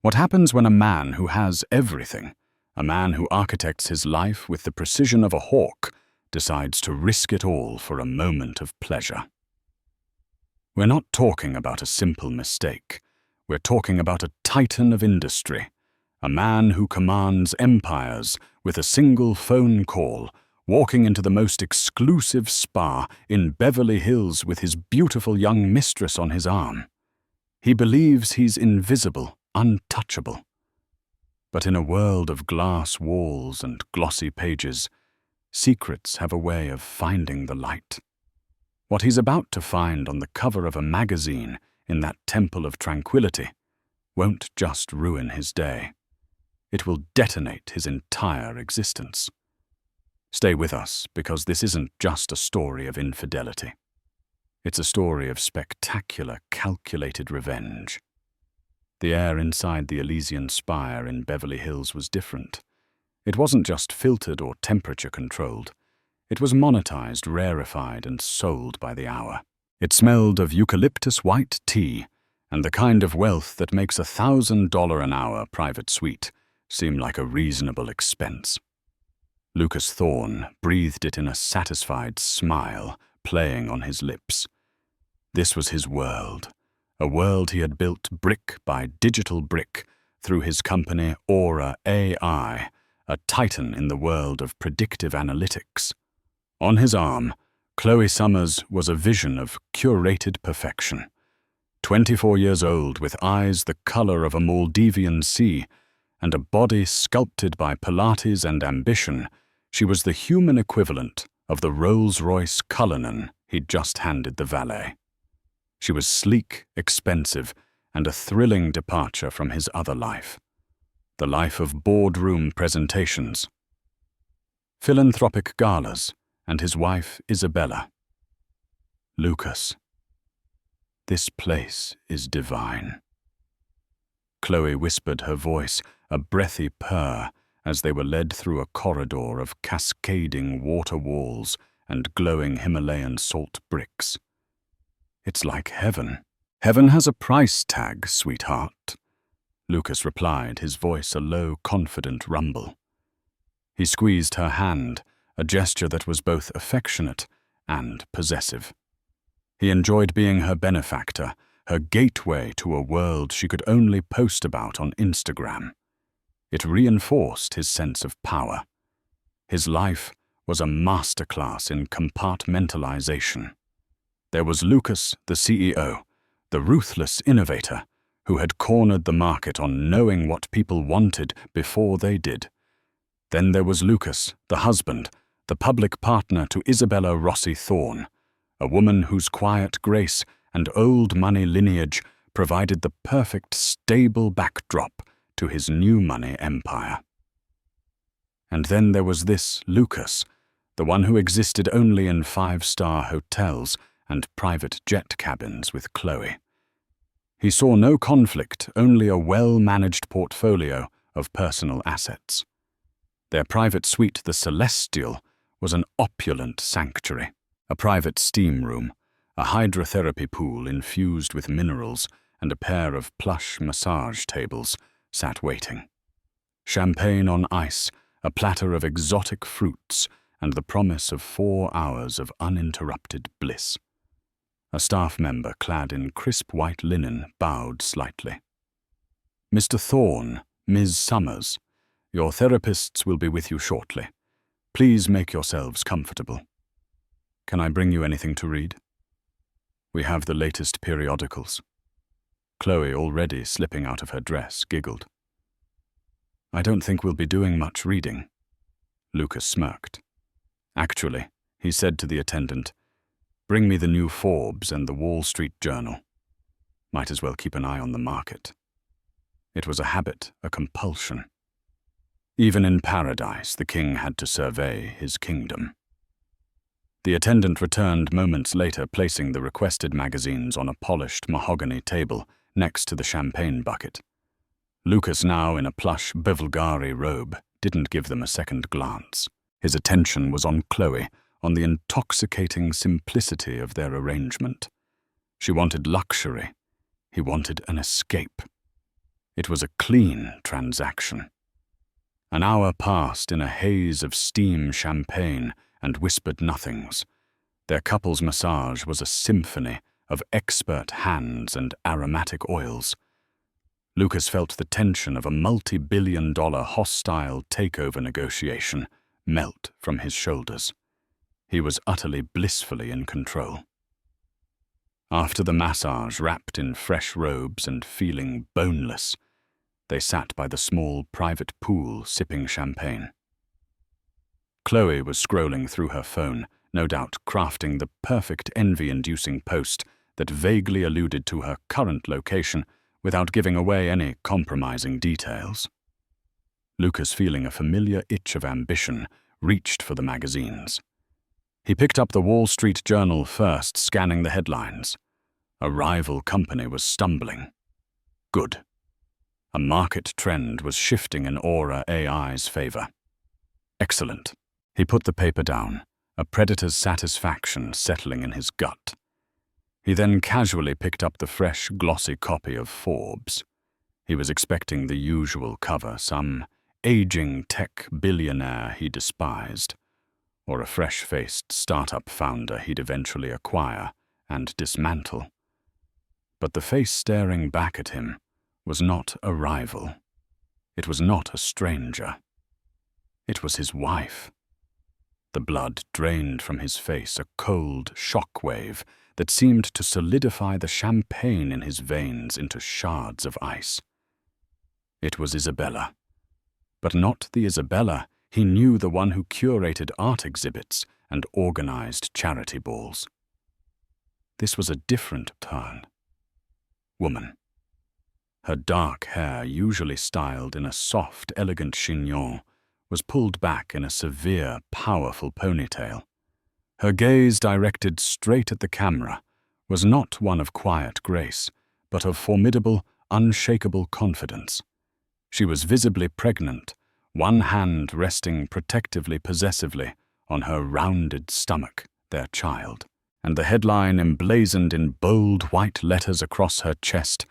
What happens when a man who has everything, a man who architects his life with the precision of a hawk, decides to risk it all for a moment of pleasure? We're not talking about a simple mistake. We're talking about a titan of industry, a man who commands empires with a single phone call, walking into the most exclusive spa in Beverly Hills with his beautiful young mistress on his arm. He believes he's invisible, untouchable. But in a world of glass walls and glossy pages, secrets have a way of finding the light. What he's about to find on the cover of a magazine in that temple of tranquility won't just ruin his day. It will detonate his entire existence. Stay with us, because this isn't just a story of infidelity. It's a story of spectacular, calculated revenge. The air inside the Elysian Spire in Beverly Hills was different. It wasn't just filtered or temperature-controlled. It was monetized, rarefied, and sold by the hour. It smelled of eucalyptus white tea and the kind of wealth that makes $1,000 an hour private suite seem like a reasonable expense. Lucas Thorne breathed it in a satisfied smile playing on his lips. This was his world, a world he had built brick by digital brick through his company Aura AI, a titan in the world of predictive analytics. On his arm, Chloe Summers was a vision of curated perfection. 24 years old, with eyes the color of a Maldivian sea, and a body sculpted by Pilates and ambition, she was the human equivalent of the Rolls-Royce Cullinan he'd just handed the valet. She was sleek, expensive, and a thrilling departure from his other life, the life of boardroom presentations, philanthropic galas, and his wife Isabella. Lucas. This place is divine. Chloe whispered, her voice a breathy purr, as they were led through a corridor of cascading water walls and glowing Himalayan salt bricks. It's like heaven. Heaven has a price tag, sweetheart, Lucas replied, his voice a low, confident rumble. He squeezed her hand, a gesture that was both affectionate and possessive. He enjoyed being her benefactor, her gateway to a world she could only post about on Instagram. It reinforced his sense of power. His life was a masterclass in compartmentalization. There was Lucas, the CEO, the ruthless innovator, who had cornered the market on knowing what people wanted before they did. Then there was Lucas, the husband, the public partner to Isabella Rossi Thorne, a woman whose quiet grace and old money lineage provided the perfect, stable backdrop to his new money empire. And then there was this Lucas, the one who existed only in 5-star hotels and private jet cabins with Chloe. He saw no conflict, only a well-managed portfolio of personal assets. Their private suite, the Celestial, was an opulent sanctuary, a private steam room, a hydrotherapy pool infused with minerals, and a pair of plush massage tables sat waiting. Champagne on ice, a platter of exotic fruits, and the promise of 4 hours of uninterrupted bliss. A staff member clad in crisp white linen bowed slightly. "Mr. Thorne, Ms. Summers, your therapists will be with you shortly. Please make yourselves comfortable. Can I bring you anything to read? We have the latest periodicals." Chloe, already slipping out of her dress, giggled. "I don't think we'll be doing much reading." Lucas smirked. "Actually," he said to the attendant, "bring me the new Forbes and the Wall Street Journal. Might as well keep an eye on the market." It was a habit, a compulsion. Even in paradise, the king had to survey his kingdom. The attendant returned moments later, placing the requested magazines on a polished mahogany table next to the champagne bucket. Lucas, now in a plush Bulgari robe, didn't give them a second glance. His attention was on Chloe, on the intoxicating simplicity of their arrangement. She wanted luxury. He wanted an escape. It was a clean transaction. An hour passed in a haze of steam champagne and whispered nothings. Their couple's massage was a symphony of expert hands and aromatic oils. Lucas felt the tension of a multi-billion-dollar hostile takeover negotiation melt from his shoulders. He was utterly blissfully in control. After the massage, wrapped in fresh robes and feeling boneless, they sat by the small private pool sipping champagne. Chloe was scrolling through her phone, no doubt crafting the perfect envy-inducing post that vaguely alluded to her current location without giving away any compromising details. Lucas, feeling a familiar itch of ambition, reached for the magazines. He picked up the Wall Street Journal first, scanning the headlines. A rival company was stumbling. Good. A market trend was shifting in Aura AI's favor. Excellent. He put the paper down, a predator's satisfaction settling in his gut. He then casually picked up the fresh, glossy copy of Forbes. He was expecting the usual cover, some aging tech billionaire he despised, or a fresh-faced startup founder he'd eventually acquire and dismantle. But the face staring back at him was not a rival. It was not a stranger. It was his wife. The blood drained from his face, a cold shock wave that seemed to solidify the champagne in his veins into shards of ice. It was Isabella. But not the Isabella he knew, the one who curated art exhibits and organized charity balls. This was a different turn. Woman. Her dark hair, usually styled in a soft, elegant chignon, was pulled back in a severe, powerful ponytail. Her gaze, directed straight at the camera, was not one of quiet grace, but of formidable, unshakable confidence. She was visibly pregnant, one hand resting protectively, possessively on her rounded stomach, their child, and the headline emblazoned in bold white letters across her chest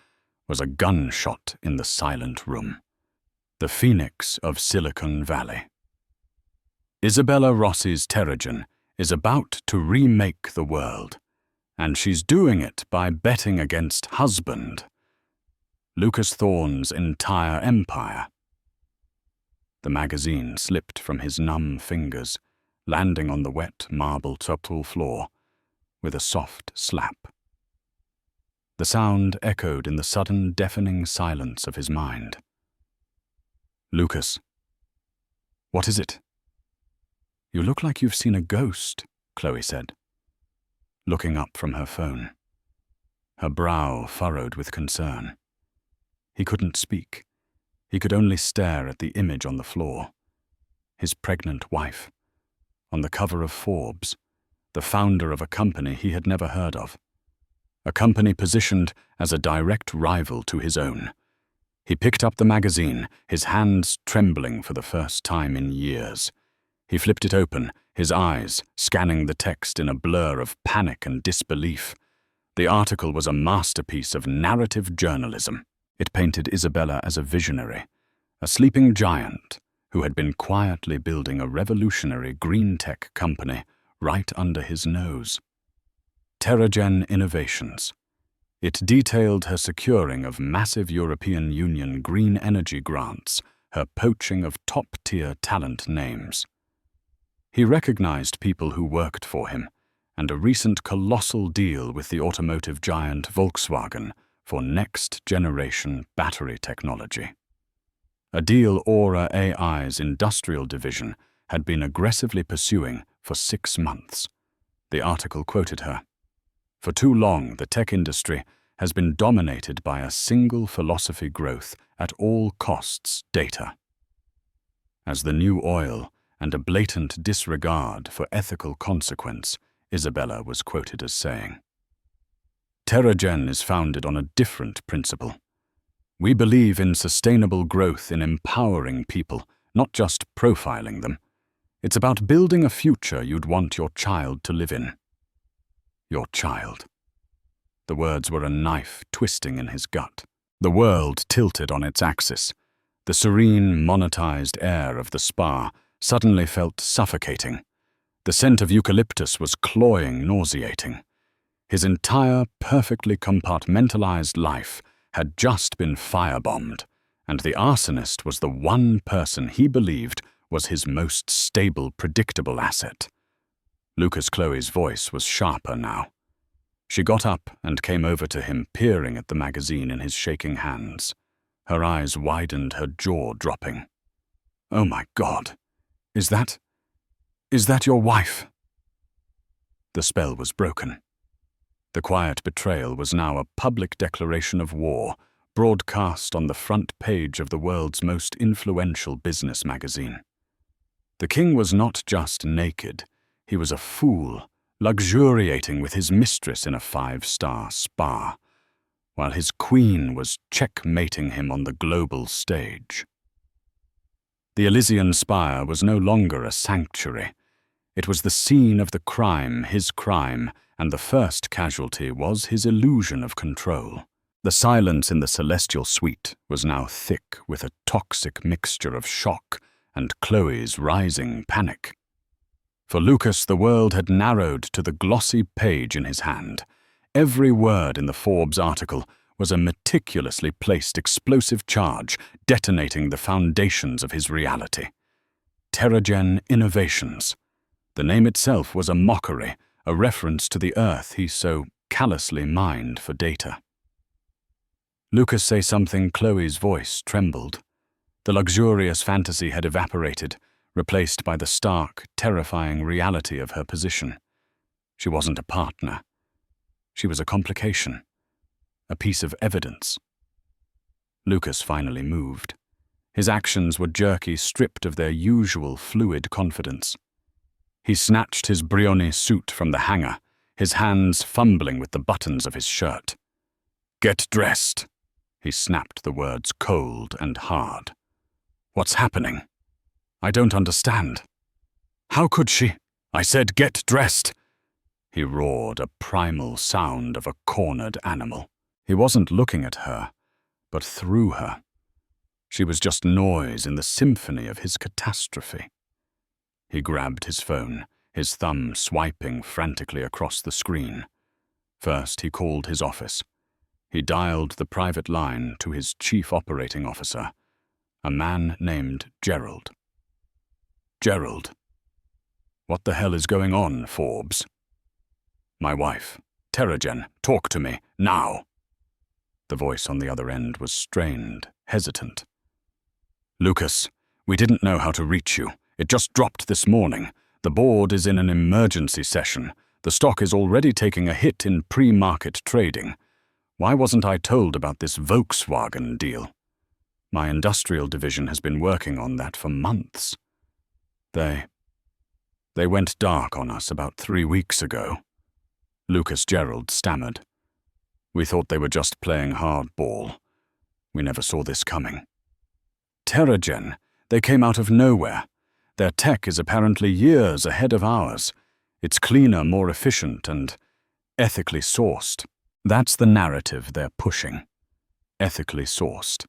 was a gunshot in the silent room. The Phoenix of Silicon Valley. Isabella Rossi's Terrigen is about to remake the world, and she's doing it by betting against husband, Lucas Thorne's entire empire. The magazine slipped from his numb fingers, landing on the wet marble topple floor with a soft slap. The sound echoed in the sudden deafening silence of his mind. Lucas. What is it? You look like you've seen a ghost, Chloe said, looking up from her phone. Her brow furrowed with concern. He couldn't speak. He could only stare at the image on the floor. His pregnant wife, on the cover of Forbes, the founder of a company he had never heard of. A company positioned as a direct rival to his own. He picked up the magazine, his hands trembling for the first time in years. He flipped it open, his eyes scanning the text in a blur of panic and disbelief. The article was a masterpiece of narrative journalism. It painted Isabella as a visionary, a sleeping giant who had been quietly building a revolutionary green tech company right under his nose. Terrigen Innovations. It detailed her securing of massive European Union green energy grants, her poaching of top-tier talent names. He recognized people who worked for him, and a recent colossal deal with the automotive giant Volkswagen for next-generation battery technology. A deal Aura AI's industrial division had been aggressively pursuing for 6 months. The article quoted her. For too long, the tech industry has been dominated by a single philosophy: growth at all costs data. As the new oil and a blatant disregard for ethical consequence, Isabella was quoted as saying. Terrigen is founded on a different principle. We believe in sustainable growth, in empowering people, not just profiling them. It's about building a future you'd want your child to live in. Your child. The words were a knife twisting in his gut. The world tilted on its axis. The serene, monetized air of the spa suddenly felt suffocating. The scent of eucalyptus was cloying, nauseating. His entire, perfectly compartmentalized life had just been firebombed, and the arsonist was the one person he believed was his most stable, predictable asset. Lucas Chloe's voice was sharper now. She got up and came over to him, peering at the magazine in his shaking hands. Her eyes widened, her jaw dropping. "Oh my God, is that your wife?" The spell was broken. The quiet betrayal was now a public declaration of war, broadcast on the front page of the world's most influential business magazine. The king was not just naked, he was a fool, luxuriating with his mistress in a 5-star spa, while his queen was checkmating him on the global stage. The Elysian Spire was no longer a sanctuary. It was the scene of the crime, his crime, and the first casualty was his illusion of control. The silence in the celestial suite was now thick with a toxic mixture of shock and Chloe's rising panic. For Lucas, the world had narrowed to the glossy page in his hand. Every word in the Forbes article was a meticulously placed explosive charge detonating the foundations of his reality. Terragen Innovations. The name itself was a mockery, a reference to the earth he so callously mined for data. Lucas say something, Chloe's voice trembled. The luxurious fantasy had evaporated, replaced by the stark, terrifying reality of her position. She wasn't a partner. She was a complication, a piece of evidence. Lucas finally moved. His actions were jerky, stripped of their usual fluid confidence. He snatched his Brioni suit from the hanger, his hands fumbling with the buttons of his shirt. "Get dressed," he snapped the words cold and hard. "What's happening? I don't understand. How could she? I said get dressed," he roared, a primal sound of a cornered animal. He wasn't looking at her, but through her. She was just noise in the symphony of his catastrophe. He grabbed his phone, his thumb swiping frantically across the screen. First, he called his office. He dialed the private line to his chief operating officer, a man named Gerald. "Gerald, what the hell is going on, Forbes?" "My wife, Terragen, talk to me, now." The voice on the other end was strained, hesitant. "Lucas, we didn't know how to reach you. It just dropped this morning. The board is in an emergency session. The stock is already taking a hit in pre-market trading. Why wasn't I told about this Volkswagen deal? My industrial division has been working on that for months. They went dark on us about 3 weeks ago." Lucas Gerald stammered. "We thought they were just playing hardball. We never saw this coming." "Terragen, they came out of nowhere. Their tech is apparently years ahead of ours. It's cleaner, more efficient, and ethically sourced. That's the narrative they're pushing. Ethically sourced."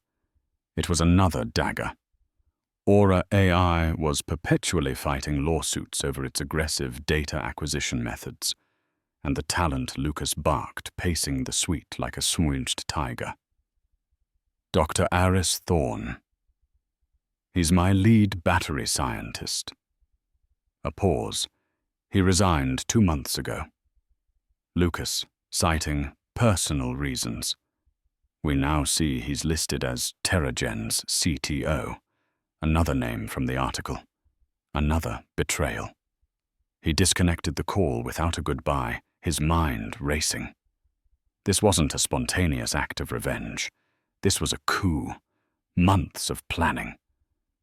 It was another dagger. Aura AI was perpetually fighting lawsuits over its aggressive data acquisition methods, and the talent Lucas barked, pacing the suite like a swooned tiger. "Dr. Aris Thorne. He's my lead battery scientist." A pause. "He resigned 2 months ago." Lucas, citing personal reasons. We now see he's listed as Terragen's CTO, another name from the article, another betrayal. He disconnected the call without a goodbye, his mind racing. This wasn't a spontaneous act of revenge. This was a coup, months of planning.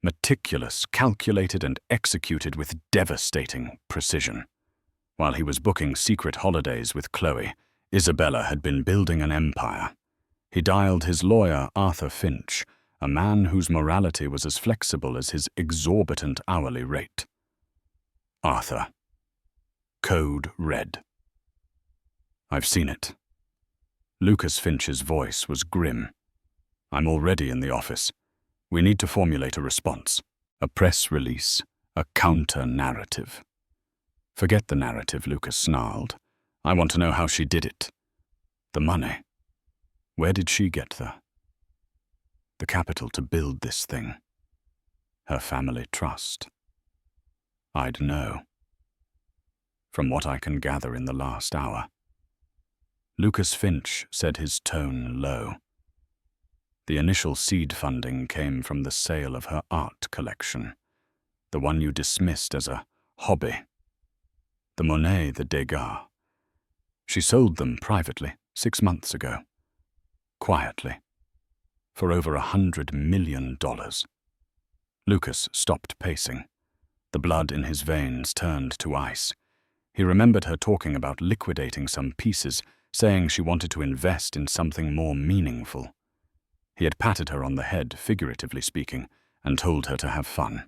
Meticulous, calculated, and executed with devastating precision. While he was booking secret holidays with Chloe, Isabella had been building an empire. He dialed his lawyer, Arthur Finch, a man whose morality was as flexible as his exorbitant hourly rate. "Arthur. Code red." "I've seen it." Lucas Finch's voice was grim. I'm already in the office. We need to formulate a response. A press release. A counter-narrative. Forget the narrative, Lucas snarled. I want to know how she did it. The money. Where did she get the capital to build this thing? Her family trust. I'd know. From what I can gather in the last hour. Lucas Finch said, his tone low. The initial seed funding came from the sale of her art collection, the one you dismissed as a hobby. The Monet, the Degas. She sold them privately 6 months ago. Quietly. For over $100 million. Lucas stopped pacing. The blood in his veins turned to ice. He remembered her talking about liquidating some pieces, saying she wanted to invest in something more meaningful. He had patted her on the head, figuratively speaking, and told her to have fun.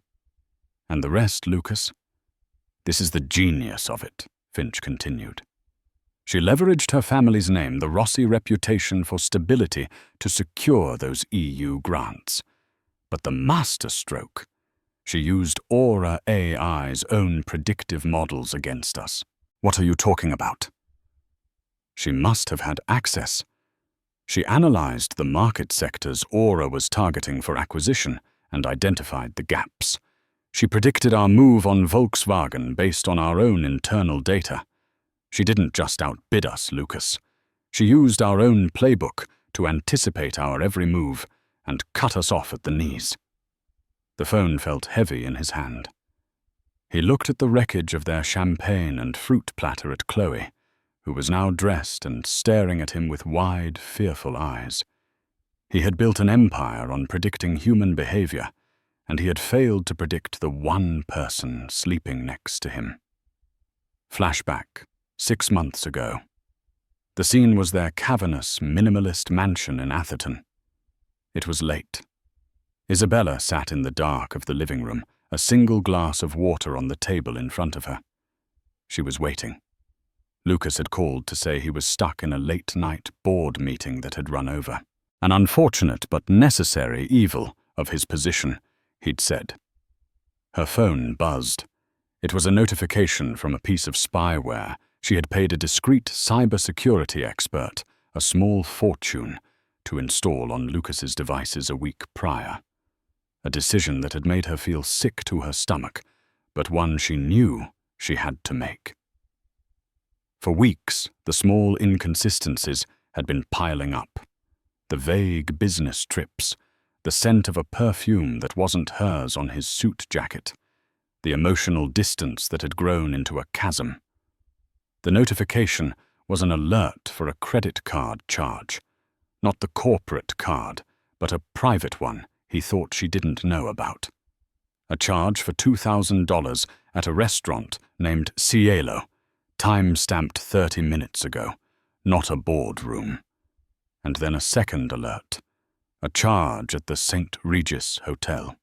And the rest, Lucas? This is the genius of it, Finch continued. She leveraged her family's name, the Rossi reputation for stability, to secure those EU grants. But the masterstroke, she used Aura AI's own predictive models against us. What are you talking about? She must have had access. She analyzed the market sectors Aura was targeting for acquisition and identified the gaps. She predicted our move on Volkswagen based on our own internal data. She didn't just outbid us, Lucas. She used our own playbook to anticipate our every move and cut us off at the knees. The phone felt heavy in his hand. He looked at the wreckage of their champagne and fruit platter at Chloe, who was now dressed and staring at him with wide, fearful eyes. He had built an empire on predicting human behavior, and he had failed to predict the one person sleeping next to him. Flashback, 6 months ago. The scene was their cavernous, minimalist mansion in Atherton. It was late. Isabella sat in the dark of the living room, a single glass of water on the table in front of her. She was waiting. Lucas had called to say he was stuck in a late-night board meeting that had run over. An unfortunate but necessary evil of his position, he'd said. Her phone buzzed. It was a notification from a piece of spyware she had paid a discreet cybersecurity expert a small fortune to install on Lucas's devices a week prior. A decision that had made her feel sick to her stomach, but one she knew she had to make. For weeks, the small inconsistencies had been piling up. The vague business trips, the scent of a perfume that wasn't hers on his suit jacket, the emotional distance that had grown into a chasm. The notification was an alert for a credit card charge, not the corporate card, but a private one he thought she didn't know about. A charge for $2,000 at a restaurant named Cielo, time-stamped 30 minutes ago, not a boardroom. And then a second alert, a charge at the St. Regis Hotel.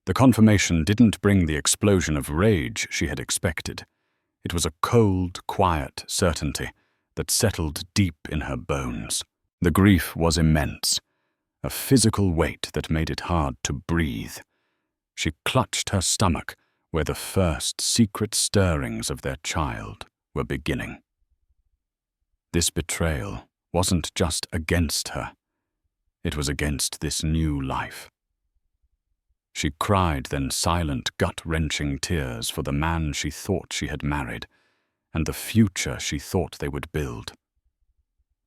The confirmation didn't bring the explosion of rage she had expected. It was a cold, quiet certainty that settled deep in her bones. The grief was immense, a physical weight that made it hard to breathe. She clutched her stomach where the first secret stirrings of their child were beginning. This betrayal wasn't just against her. It was against this new life. She cried then silent, gut-wrenching tears for the man she thought she had married and the future she thought they would build.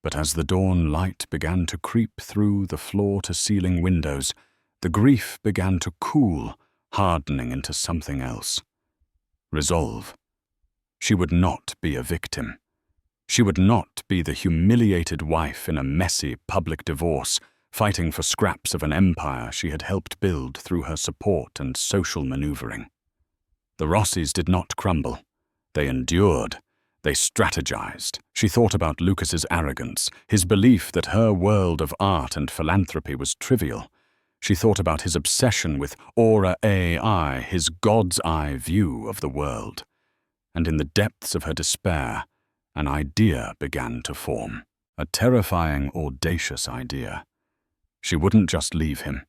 But as the dawn light began to creep through the floor-to-ceiling windows, the grief began to cool, hardening into something else. Resolve. She would not be a victim. She would not be the humiliated wife in a messy public divorce, fighting for scraps of an empire she had helped build through her support and social maneuvering. The Rossis did not crumble. They endured. They strategized. She thought about Lucas's arrogance, his belief that her world of art and philanthropy was trivial. She thought about his obsession with Aura AI, his God's eye view of the world. And in the depths of her despair, an idea began to form. A terrifying, audacious idea. She wouldn't just leave him.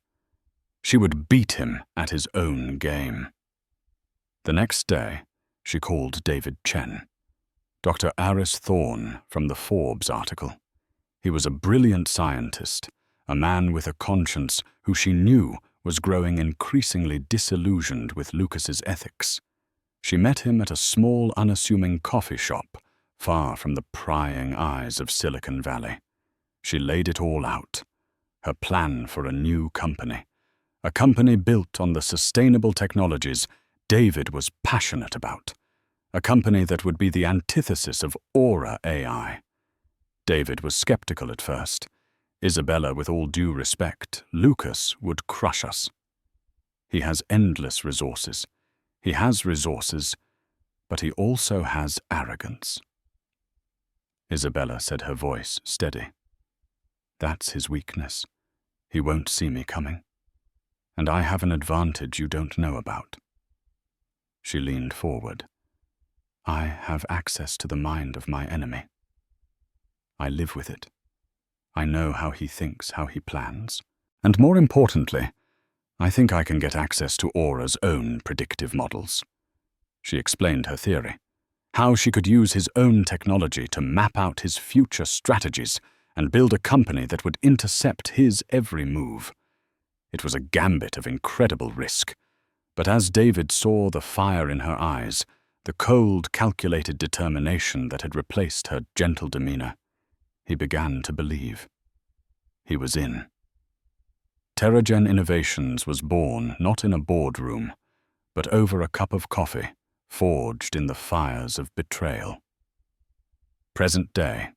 She would beat him at his own game. The next day, she called David Chen, Dr. Aris Thorne from the Forbes article. He was a brilliant scientist, a man with a conscience who she knew was growing increasingly disillusioned with Lucas's ethics. She met him at a small, unassuming coffee shop, far from the prying eyes of Silicon Valley. She laid it all out, her plan for a new company, a company built on the sustainable technologies David was passionate about, a company that would be the antithesis of Aura AI. David was skeptical at first. Isabella, with all due respect, Lucas would crush us. He has endless resources. He has resources, but he also has arrogance. Isabella said, her voice steady. That's his weakness. He won't see me coming. And I have an advantage you don't know about. She leaned forward. I have access to the mind of my enemy. I live with it. I know how he thinks, how he plans. And more importantly, I think I can get access to Aura's own predictive models. She explained her theory, how she could use his own technology to map out his future strategies and build a company that would intercept his every move. It was a gambit of incredible risk, but as David saw the fire in her eyes, the cold, calculated determination that had replaced her gentle demeanor, he began to believe. He was in. Terragen Innovations was born not in a boardroom, but over a cup of coffee, forged in the fires of betrayal. Present day.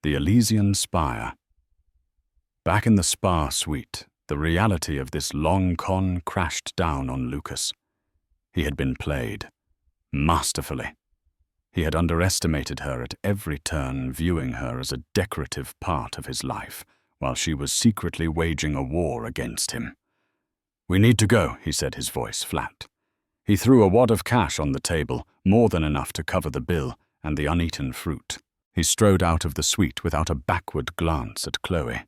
The Elysian Spire. Back in the spa suite, the reality of this long con crashed down on Lucas. He had been played, masterfully. He had underestimated her at every turn, viewing her as a decorative part of his life, while she was secretly waging a war against him. We need to go, he said, his voice flat. He threw a wad of cash on the table, more than enough to cover the bill and the uneaten fruit. He strode out of the suite without a backward glance at Chloe.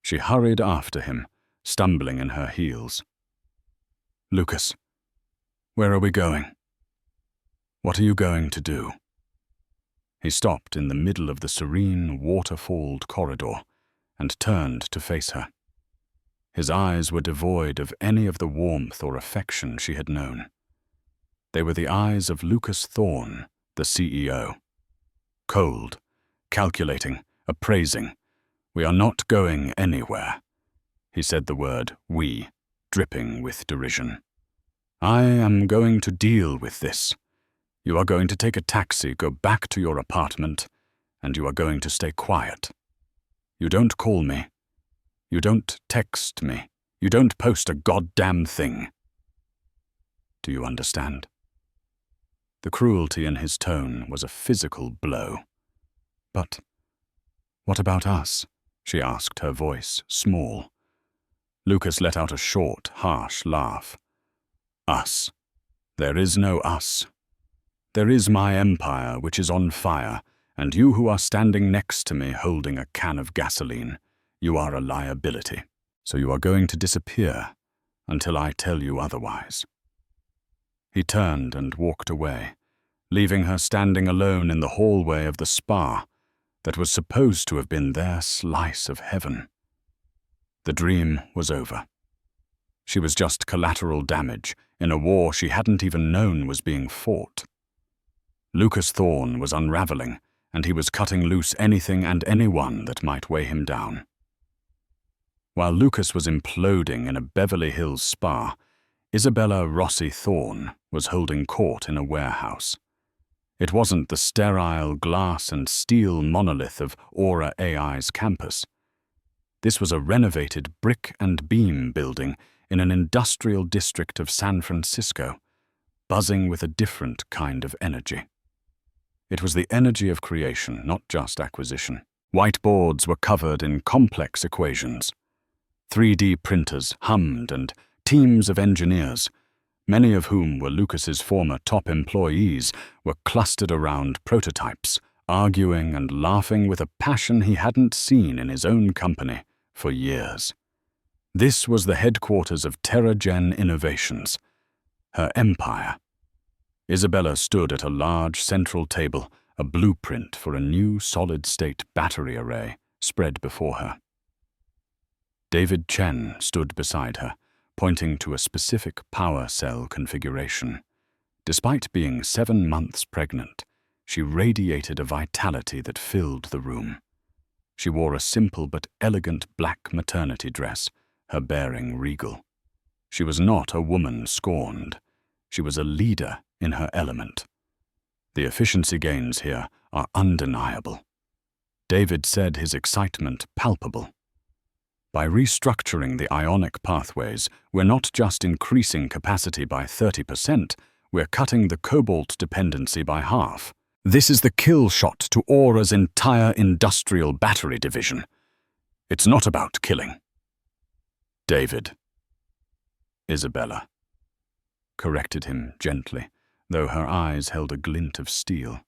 She hurried after him, stumbling in her heels. Lucas, where are we going? What are you going to do? He stopped in the middle of the serene, waterfalled corridor and turned to face her. His eyes were devoid of any of the warmth or affection she had known. They were the eyes of Lucas Thorne, the CEO. Cold, calculating, appraising. We are not going anywhere. He said the word we, dripping with derision. I am going to deal with this. You are going to take a taxi, go back to your apartment, and you are going to stay quiet. You don't call me. You don't text me. You don't post a goddamn thing. Do you understand? The cruelty in his tone was a physical blow. But what about us? She asked, her voice small. Lucas let out a short, harsh laugh. Us. There is no us. There is my empire, which is on fire, and you who are standing next to me holding a can of gasoline, you are a liability. So you are going to disappear until I tell you otherwise. He turned and walked away, leaving her standing alone in the hallway of the spa that was supposed to have been their slice of heaven. The dream was over. She was just collateral damage in a war she hadn't even known was being fought. Lucas Thorne was unraveling, and he was cutting loose anything and anyone that might weigh him down. While Lucas was imploding in a Beverly Hills spa, Isabella Rossi Thorne was holding court in a warehouse. It wasn't the sterile glass and steel monolith of Aura AI's campus. This was a renovated brick and beam building in an industrial district of San Francisco, buzzing with a different kind of energy. It was the energy of creation, not just acquisition. Whiteboards were covered in complex equations. 3D printers hummed, and teams of engineers, many of whom were Lucas's former top employees, were clustered around prototypes, arguing and laughing with a passion he hadn't seen in his own company for years. This was the headquarters of TerraGen Innovations, her empire. Isabella stood at a large central table, a blueprint for a new solid-state battery array spread before her. David Chen stood beside her, pointing to a specific power cell configuration. Despite being 7 months pregnant, she radiated a vitality that filled the room. She wore a simple but elegant black maternity dress, her bearing regal. She was not a woman scorned. She was a leader in her element. The efficiency gains here are undeniable. David said his excitement palpable. By restructuring the ionic pathways, we're not just increasing capacity by 30%, we're cutting the cobalt dependency by half. This is the kill shot to Aura's entire industrial battery division. It's not about killing. David. Isabella corrected him gently, though her eyes held a glint of steel.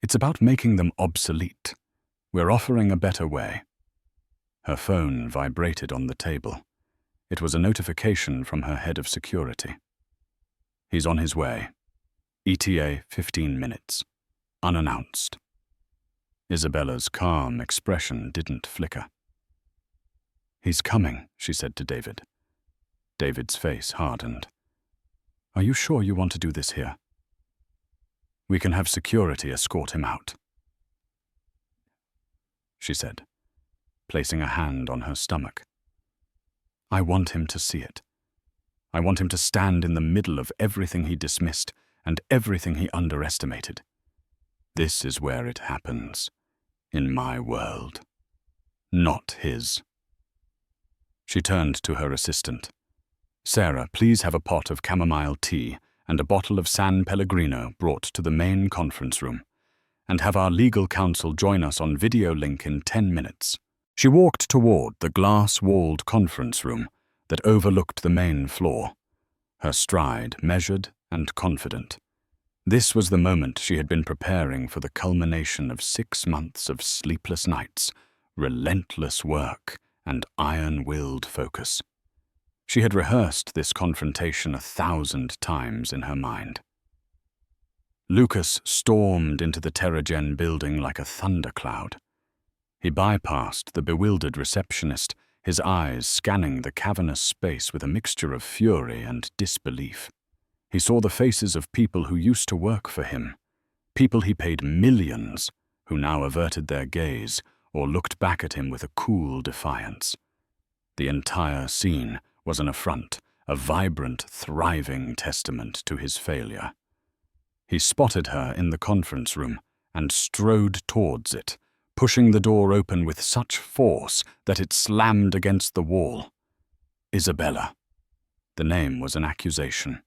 It's about making them obsolete. We're offering a better way. Her phone vibrated on the table. It was a notification from her head of security. He's on his way. ETA 15 minutes. Unannounced. Isabella's calm expression didn't flicker. He's coming, she said to David. David's face hardened. Are you sure you want to do this here? We can have security escort him out, she said, placing a hand on her stomach. I want him to see it. I want him to stand in the middle of everything he dismissed and everything he underestimated. This is where it happens, in my world, not his. She turned to her assistant. Sarah, please have a pot of chamomile tea and a bottle of San Pellegrino brought to the main conference room, and have our legal counsel join us on video link in 10 minutes. She walked toward the glass-walled conference room that overlooked the main floor, her stride measured and confident. This was the moment she had been preparing for, the culmination of 6 months of sleepless nights, relentless work, and iron-willed focus. She had rehearsed this confrontation 1,000 times in her mind. Lucas stormed into the TerraGen building like a thundercloud. He bypassed the bewildered receptionist, his eyes scanning the cavernous space with a mixture of fury and disbelief. He saw the faces of people who used to work for him, people he paid millions, who now averted their gaze or looked back at him with a cool defiance. The entire scene was an affront, a vibrant, thriving testament to his failure. He spotted her in the conference room and strode towards it, pushing the door open with such force that it slammed against the wall. Isabella. The name was an accusation.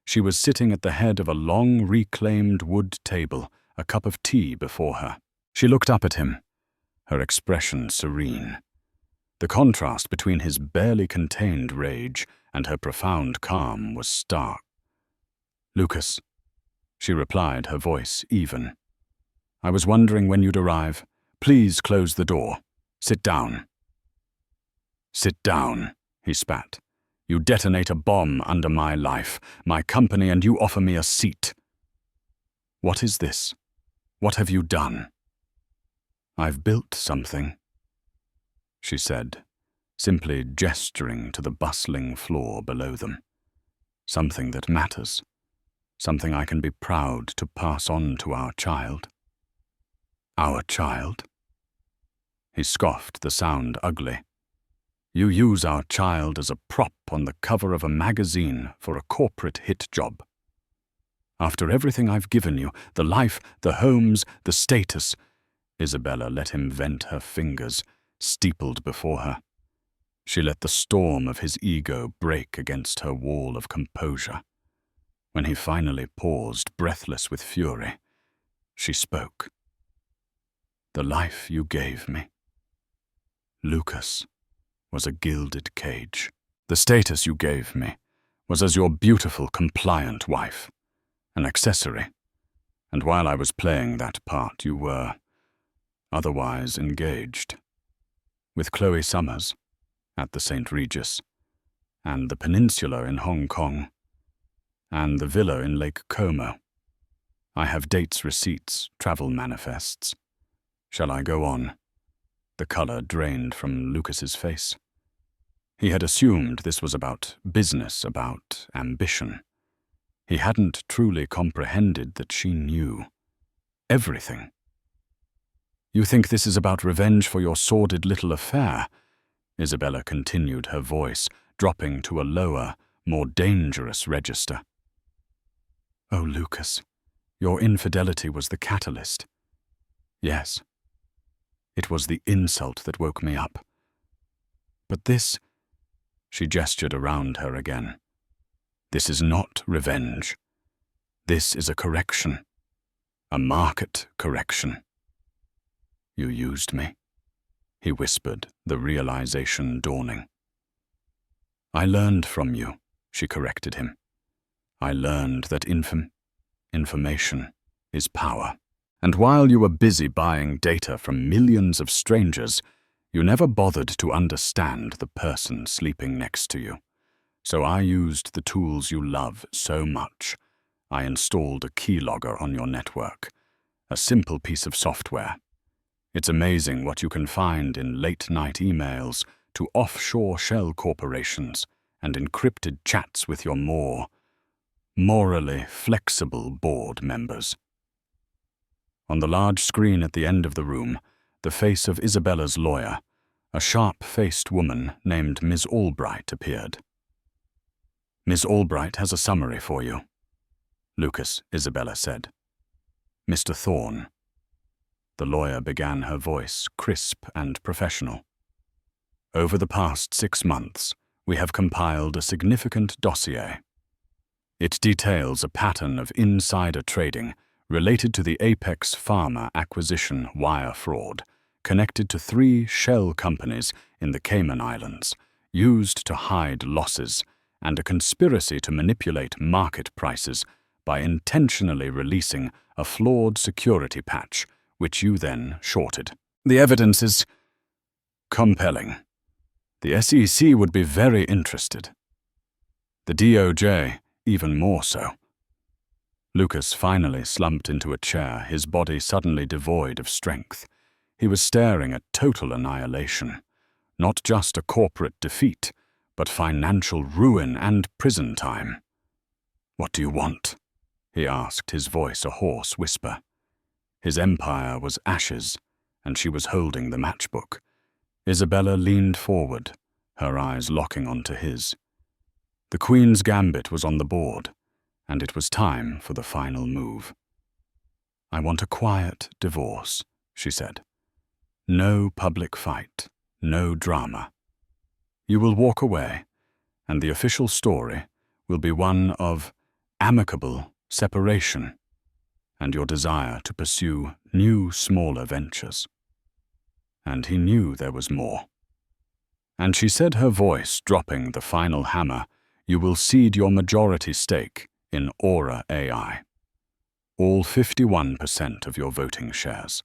She was sitting at the head of a long reclaimed wood table, a cup of tea before her. She looked up at him, her expression serene. The contrast between his barely contained rage and her profound calm was stark. Lucas, she replied, her voice even. I was wondering when you'd arrive. Please close the door. Sit down. Sit down, he spat. You detonate a bomb under my life, my company, and you offer me a seat. What is this? What have you done? I've built something, she said, simply gesturing to the bustling floor below them. Something that matters. Something I can be proud to pass on to our child. Our child? He scoffed, the sound ugly. You use our child as a prop on the cover of a magazine for a corporate hit job. After everything I've given you, the life, the homes, the status, Isabella let him vent her fingers, steepled before her. She let the storm of his ego break against her wall of composure. When he finally paused, breathless with fury, she spoke. The life you gave me, Lucas, was a gilded cage. The status you gave me was as your beautiful, compliant wife, an accessory. And while I was playing that part, you were otherwise engaged. With Chloe Summers, at the St. Regis, and the peninsula in Hong Kong, and the villa in Lake Como. I have dates, receipts, travel manifests. Shall I go on?" The color drained from Lucas's face. He had assumed this was about business, about ambition. He hadn't truly comprehended that she knew everything. "You think this is about revenge for your sordid little affair?" Isabella continued, her voice dropping to a lower, more dangerous register. "Oh, Lucas, your infidelity was the catalyst." "Yes. It was the insult that woke me up. But this," she gestured around her again, "this is not revenge. This is a correction. A market correction." "You used me," he whispered, the realization dawning. "I learned from you," she corrected him. "I learned that information is power. And while you were busy buying data from millions of strangers, you never bothered to understand the person sleeping next to you. So I used the tools you love so much. I installed a keylogger on your network, a simple piece of software. It's amazing what you can find in late-night emails to offshore shell corporations and encrypted chats with your more morally flexible board members." On the large screen at the end of the room, the face of Isabella's lawyer, a sharp-faced woman named Ms. Albright, appeared. "Ms. Albright has a summary for you," Lucas, Isabella said. "Mr. Thorne." The lawyer began, her voice crisp and professional. "Over the past 6 months, we have compiled a significant dossier. It details a pattern of insider trading related to the Apex Pharma acquisition wire fraud, connected to 3 shell companies in the Cayman Islands, used to hide losses, and a conspiracy to manipulate market prices by intentionally releasing a flawed security patch, which you then shorted. The evidence is compelling. The SEC would be very interested. The DOJ, even more so." Lucas finally slumped into a chair, his body suddenly devoid of strength. He was staring at total annihilation. Not just a corporate defeat, but financial ruin and prison time. "What do you want?" he asked, his voice a hoarse whisper. His empire was ashes, and she was holding the matchbook. Isabella leaned forward, her eyes locking onto his. The Queen's gambit was on the board, and it was time for the final move. "I want a quiet divorce," she said. "No public fight, no drama. You will walk away, and the official story will be one of amicable separation and your desire to pursue new, smaller ventures." And he knew there was more. And she said, her voice dropping the final hammer, "You will cede your majority stake in Aura AI. All 51% of your voting shares.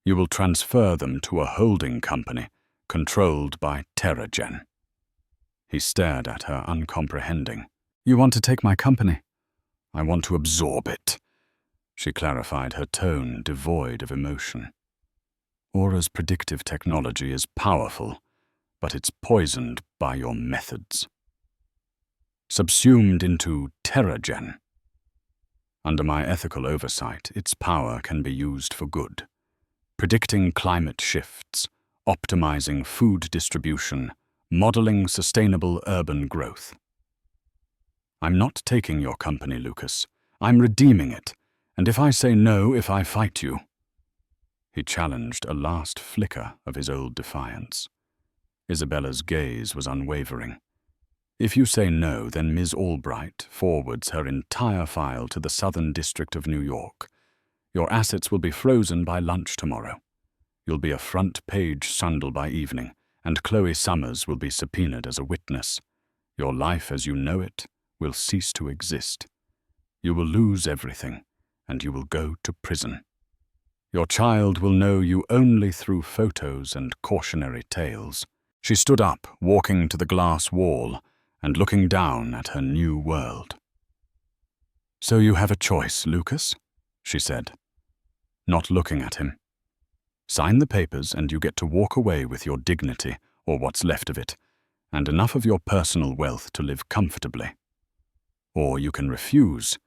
You will transfer them to a holding company controlled by TerraGen." He stared at her, uncomprehending. "You want to take my company?" "I want to absorb it," she clarified, her tone devoid of emotion. "Aura's predictive technology is powerful, but it's poisoned by your methods. Subsumed into TerraGen. Under my ethical oversight, its power can be used for good, predicting climate shifts, optimizing food distribution, modeling sustainable urban growth. I'm not taking your company, Lucas. I'm redeeming it, and if I say no, if I fight you..." He challenged, a last flicker of his old defiance. Isabella's gaze was unwavering. "If you say no, then Ms. Albright forwards her entire file to the Southern District of New York. Your assets will be frozen by lunch tomorrow. You'll be a front-page Sundal by evening, and Chloe Summers will be subpoenaed as a witness. Your life as you know it will cease to exist. You will lose everything, and you will go to prison. Your child will know you only through photos and cautionary tales. She stood up, walking to the glass wall and looking down at her new world. "So you have a choice, Lucas," she said, not looking at him. "Sign the papers and you get to walk away with your dignity, or what's left of it, and enough of your personal wealth to live comfortably. Or you can refuse,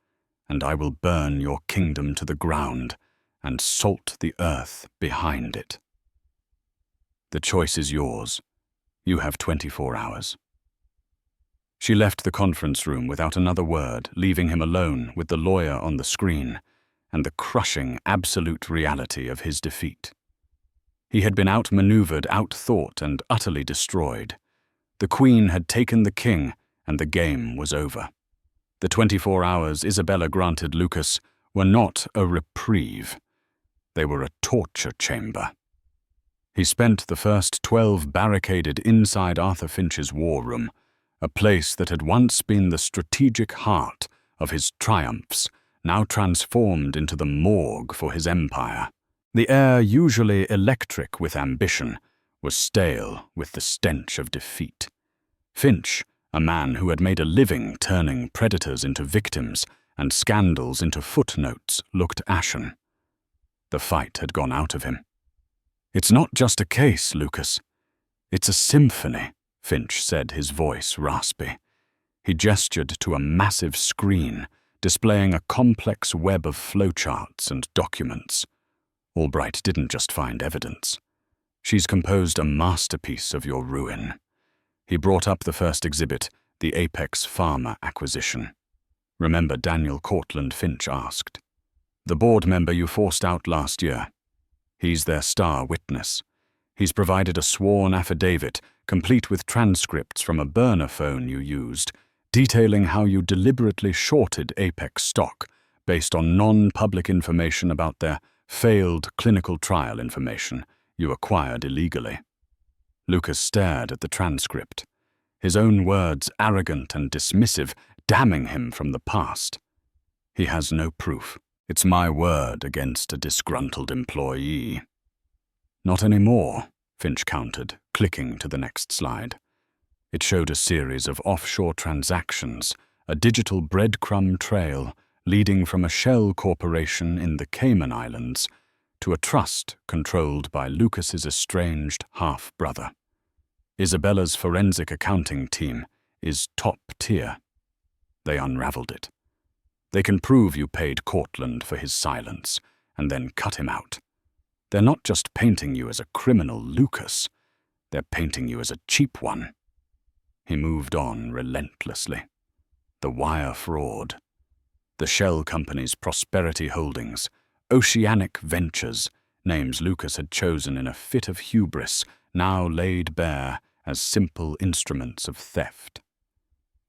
and I will burn your kingdom to the ground and salt the earth behind it. The choice is yours. You have 24 hours. She left the conference room without another word, leaving him alone with the lawyer on the screen and the crushing absolute reality of his defeat. He had been outmaneuvered, outthought, and utterly destroyed. The Queen had taken the king, and the game was over. The 24 hours Isabella granted Lucas were not a reprieve. They were a torture chamber. He spent the first 12 barricaded inside Arthur Finch's war room, a place that had once been the strategic heart of his triumphs, now transformed into the morgue for his empire. The air, usually electric with ambition, was stale with the stench of defeat. Finch, a man who had made a living turning predators into victims and scandals into footnotes, looked ashen. The fight had gone out of him. "It's not just a case, Lucas. It's a symphony," Finch said, his voice raspy. He gestured to a massive screen, displaying a complex web of flowcharts and documents. "Albright didn't just find evidence. She's composed a masterpiece of your ruin." He brought up the first exhibit, the Apex Pharma acquisition. "Remember Daniel Cortland?" Finch asked. "The board member you forced out last year. He's their star witness. He's provided a sworn affidavit, complete with transcripts from a burner phone you used, detailing how you deliberately shorted Apex stock based on non-public information about their failed clinical trial information you acquired illegally." Lucas stared at the transcript, his own words arrogant and dismissive, damning him from the past. "He has no proof. It's my word against a disgruntled employee." "Not anymore," Finch countered, clicking to the next slide. It showed a series of offshore transactions, a digital breadcrumb trail leading from a shell corporation in the Cayman Islands to a trust controlled by Lucas's estranged half-brother. Isabella's forensic accounting team is top tier. They unraveled it. They can prove you paid Cortland for his silence and then cut him out. They're not just painting you as a criminal, Lucas. They're painting you as a cheap one. He moved on relentlessly. The wire fraud. The shell company's Prosperity Holdings, Oceanic Ventures, names Lucas had chosen in a fit of hubris, now laid bare as simple instruments of theft.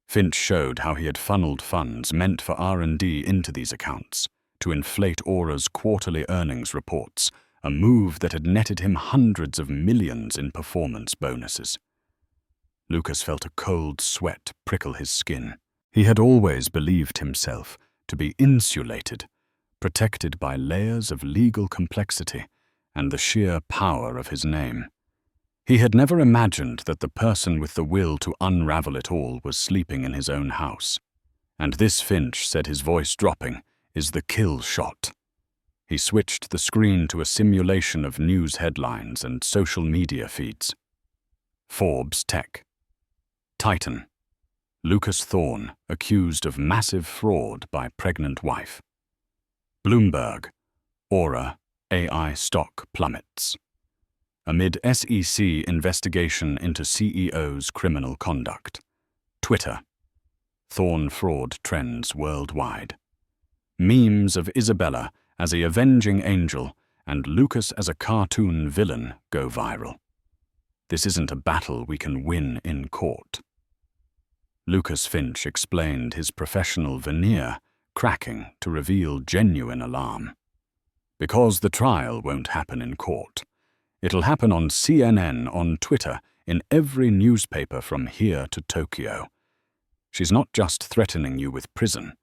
Finch showed how he had funneled funds meant for R&D into these accounts to inflate Aura's quarterly earnings reports, a move that had netted him hundreds of millions in performance bonuses. Lucas felt a cold sweat prickle his skin. He had always believed himself to be insulated, protected by layers of legal complexity and the sheer power of his name. He had never imagined that the person with the will to unravel it all was sleeping in his own house. And this, Finch said, his voice dropping, is the kill shot. He switched the screen to a simulation of news headlines and social media feeds. Forbes Tech. Titan. Lucas Thorne accused of massive fraud by pregnant wife. Bloomberg. Aura AI stock plummets. Amid SEC investigation into CEO's criminal conduct. Twitter. Thorne fraud trends worldwide. Memes of Isabella as a avenging angel and Lucas as a cartoon villain go viral. This isn't a battle we can win in court. Lucas Finch explained his professional veneer, cracking to reveal genuine alarm. Because the trial won't happen in court. It'll happen on CNN, on Twitter, in every newspaper from here to Tokyo. She's not just threatening you with prison.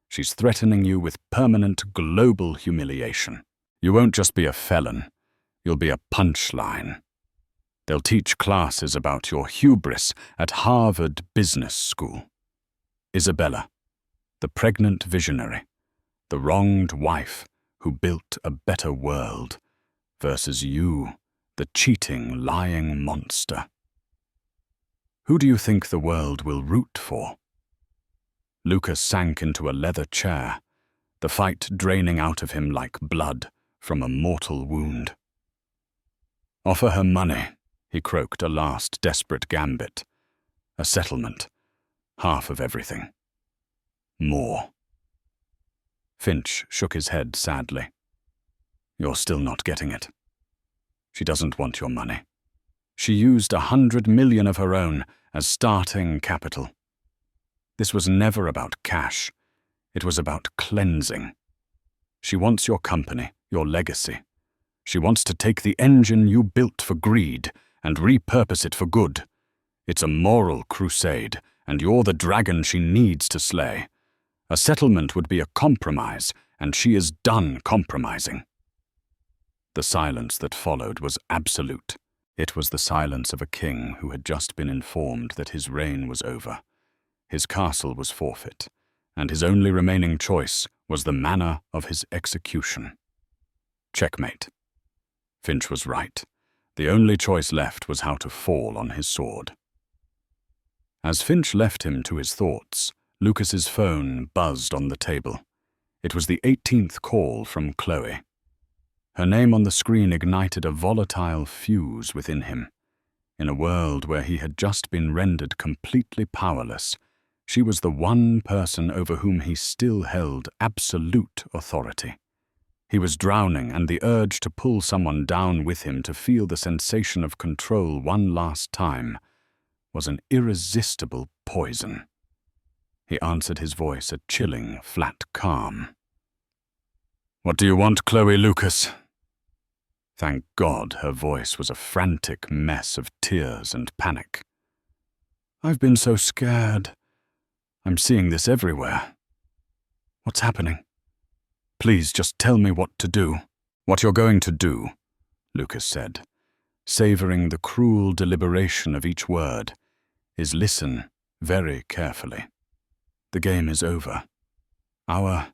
She's threatening you with permanent global humiliation. You won't just be a felon. You'll be a punchline. They'll teach classes about your hubris at Harvard Business School. Isabella, the pregnant visionary, the wronged wife who built a better world, versus you, the cheating, lying monster. Who do you think the world will root for? Lucas sank into a leather chair, the fight draining out of him like blood from a mortal wound. Offer her money, he croaked, a last desperate gambit. A settlement. Half of everything. More. Finch shook his head sadly. You're still not getting it. She doesn't want your money. She used 100 million of her own as starting capital. This was never about cash. It was about cleansing. She wants your company, your legacy. She wants to take the engine you built for greed and repurpose it for good. It's a moral crusade, and you're the dragon she needs to slay. A settlement would be a compromise, and she is done compromising. The silence that followed was absolute. It was the silence of a king who had just been informed that his reign was over. His castle was forfeit, and his only remaining choice was the manner of his execution. Checkmate. Finch was right. The only choice left was how to fall on his sword. As Finch left him to his thoughts, Lucas's phone buzzed on the table. It was the 18th call from Chloe. Her name on the screen ignited a volatile fuse within him. In a world where he had just been rendered completely powerless, she was the one person over whom he still held absolute authority. He was drowning, and the urge to pull someone down with him to feel the sensation of control one last time was an irresistible poison. He answered his voice a chilling, flat calm. "What do you want, Chloe Lucas?" Thank God her voice was a frantic mess of tears and panic. "I've been so scared. I'm seeing this everywhere. What's happening? Please just tell me what to do." "What you're going to do," Lucas said, savoring the cruel deliberation of each word, "is listen very carefully. The game is over. Our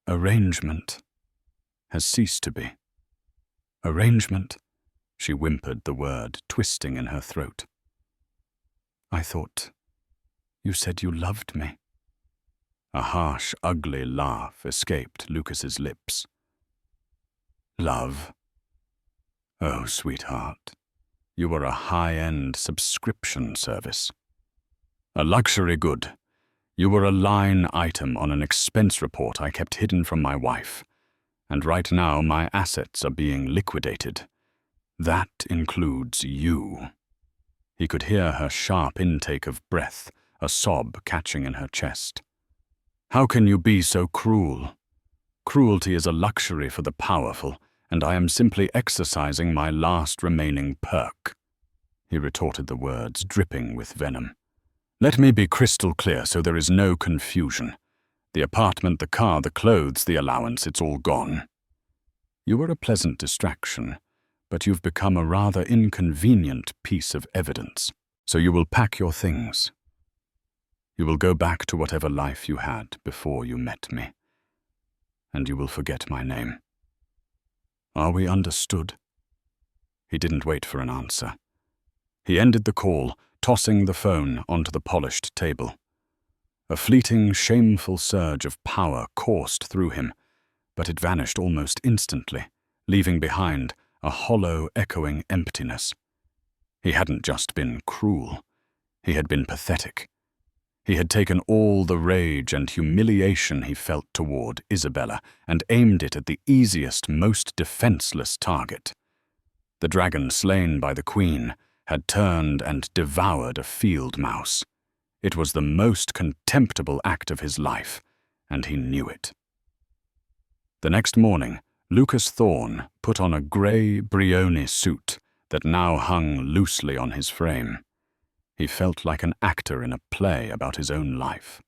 arrangement has ceased to be." "Arrangement?" She whimpered the word, twisting in her throat. "I thought you said you loved me." A harsh, ugly laugh escaped Lucas's lips. "Love? Oh, sweetheart, you are a high-end subscription service. A luxury good. You were a line item on an expense report I kept hidden from my wife, and right now my assets are being liquidated. That includes you." He could hear her sharp intake of breath, a sob catching in her chest. "How can you be so cruel? Cruelty is a luxury for the powerful, and I am simply exercising my last remaining perk." He retorted the words, dripping with venom. "Let me be crystal clear so there is no confusion. The apartment, the car, the clothes, the allowance, it's all gone. You were a pleasant distraction, but you've become a rather inconvenient piece of evidence. So you will pack your things. You will go back to whatever life you had before you met me, and you will forget my name. Are we understood?" He didn't wait for an answer. He ended the call, tossing the phone onto the polished table. A fleeting, shameful surge of power coursed through him, but it vanished almost instantly, leaving behind a hollow, echoing emptiness. He hadn't just been cruel. He had been pathetic. He had taken all the rage and humiliation he felt toward Isabella and aimed it at the easiest, most defenseless target. The dragon slain by the queen had turned and devoured a field mouse. It was the most contemptible act of his life, and he knew it. The next morning, Lucas Thorne put on a grey Brioni suit that now hung loosely on his frame. He felt like an actor in a play about his own life.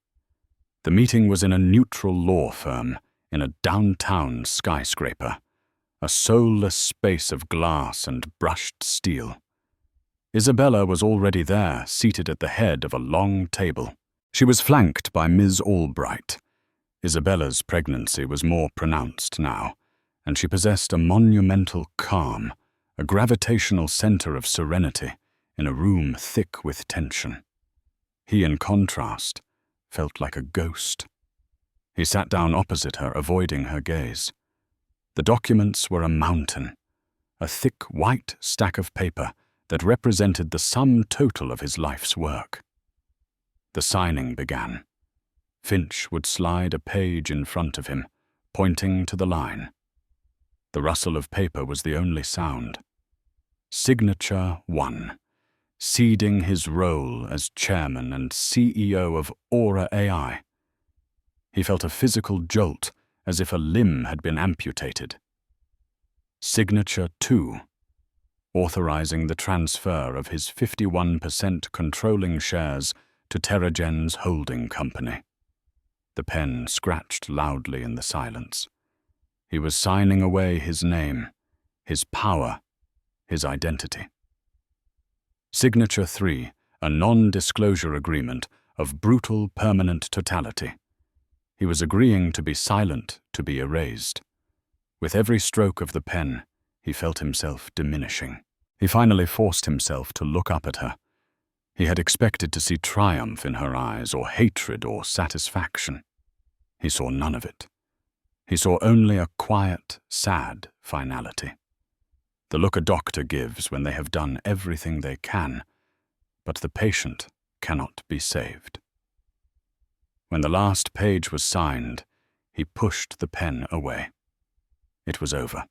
The meeting was in a neutral law firm in a downtown skyscraper, a soulless space of glass and brushed steel. Isabella was already there, seated at the head of a long table. She was flanked by Ms. Albright. Isabella's pregnancy was more pronounced now, and she possessed a monumental calm, a gravitational center of serenity in a room thick with tension. He, in contrast, felt like a ghost. He sat down opposite her, avoiding her gaze. The documents were a mountain, a thick white stack of paper that represented the sum total of his life's work. The signing began. Finch would slide a page in front of him, pointing to the line. The rustle of paper was the only sound. Signature 1. Ceding his role as chairman and CEO of Aura AI. He felt a physical jolt, as if a limb had been amputated. Signature 2. Authorizing the transfer of his 51% controlling shares to Terrigen's holding company. The pen scratched loudly in the silence. He was signing away his name, his power, his identity. Signature 3, a non-disclosure agreement of brutal permanent totality. He was agreeing to be silent, to be erased. With every stroke of the pen, he felt himself diminishing. He finally forced himself to look up at her. He had expected to see triumph in her eyes, or hatred, or satisfaction. He saw none of it. He saw only a quiet, sad finality. The look a doctor gives when they have done everything they can, but the patient cannot be saved. When the last page was signed, he pushed the pen away. It was over.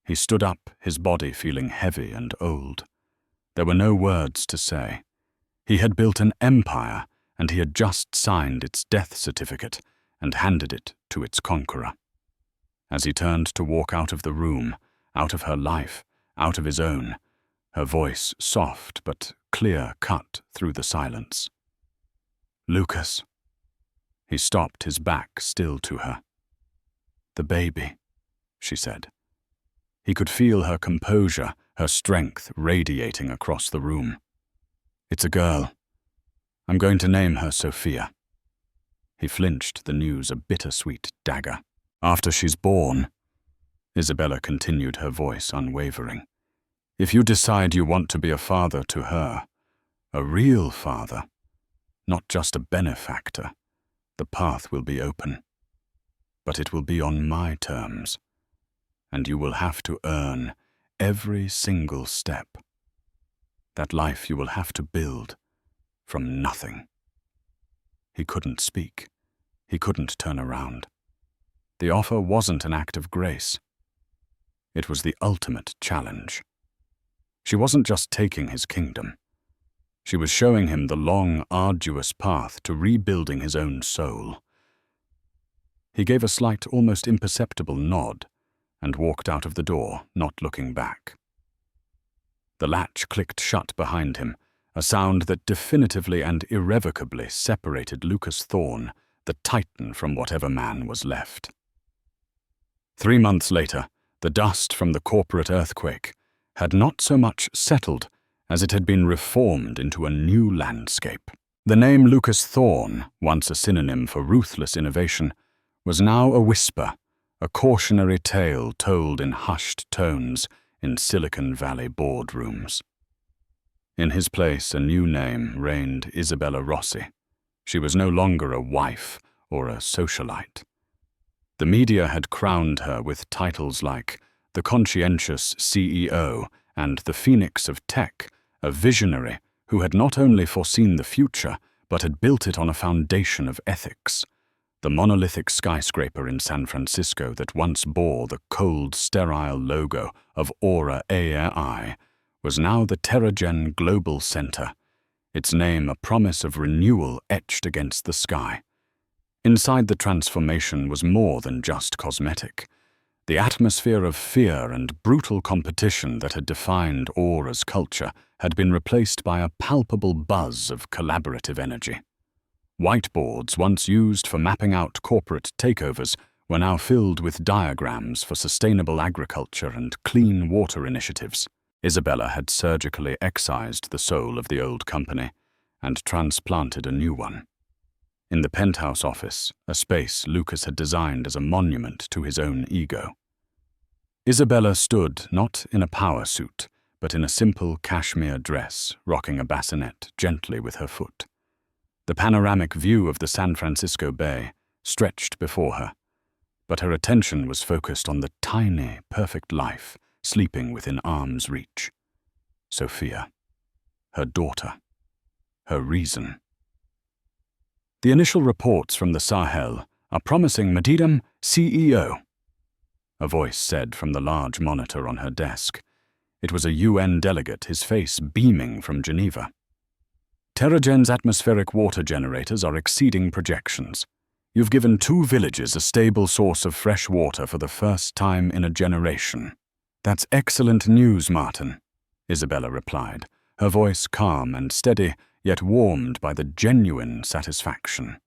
He stood up, his body feeling heavy and old. There were no words to say. He had built an empire, and he had just signed its death certificate and handed it to its conqueror. As he turned to walk out of the room, out of her life, out of his own, her voice soft but clear cut through the silence. "Lucas." He stopped, his back still to her. "The baby," she said. He could feel her composure, her strength radiating across the room. "It's a girl. I'm going to name her Sophia." He flinched, the news a bittersweet dagger. "After she's born," Isabella continued, her voice unwavering, "if you decide you want to be a father to her, a real father, not just a benefactor, the path will be open. But it will be on my terms, and you will have to earn every single step. That life you will have to build from nothing." He couldn't speak. He couldn't turn around. The offer wasn't an act of grace. It was the ultimate challenge. She wasn't just taking his kingdom. She was showing him the long, arduous path to rebuilding his own soul. He gave a slight, almost imperceptible nod and walked out of the door, not looking back. The latch clicked shut behind him, a sound that definitively and irrevocably separated Lucas Thorne, the Titan, from whatever man was left. 3 months later, the dust from the corporate earthquake had not so much settled as it had been reformed into a new landscape. The name Lucas Thorne, once a synonym for ruthless innovation, was now a whisper, a cautionary tale told in hushed tones in Silicon Valley boardrooms. In his place, a new name reigned: Isabella Rossi. She was no longer a wife or a socialite. The media had crowned her with titles like the conscientious CEO and the Phoenix of Tech, a visionary who had not only foreseen the future, but had built it on a foundation of ethics. The monolithic skyscraper in San Francisco that once bore the cold, sterile logo of Aura AI was now the Terrigen Global Center, its name a promise of renewal etched against the sky. Inside, the transformation was more than just cosmetic. The atmosphere of fear and brutal competition that had defined Aura's culture had been replaced by a palpable buzz of collaborative energy. Whiteboards, once used for mapping out corporate takeovers, were now filled with diagrams for sustainable agriculture and clean water initiatives. Isabella had surgically excised the soul of the old company and transplanted a new one. In the penthouse office, a space Lucas had designed as a monument to his own ego. Isabella stood not in a power suit, but in a simple cashmere dress, rocking a bassinet gently with her foot. The panoramic view of the San Francisco Bay stretched before her, but her attention was focused on the tiny, perfect life sleeping within arm's reach. Sophia, her daughter, her reason. The initial reports from the Sahel are promising, Madam CEO, a voice said from the large monitor on her desk. It was a UN delegate, his face beaming from Geneva. Terragen's atmospheric water generators are exceeding projections. You've given 2 villages a stable source of fresh water for the first time in a generation. That's excellent news, Martin, Isabella replied, her voice calm and steady, yet warmed by the genuine satisfaction.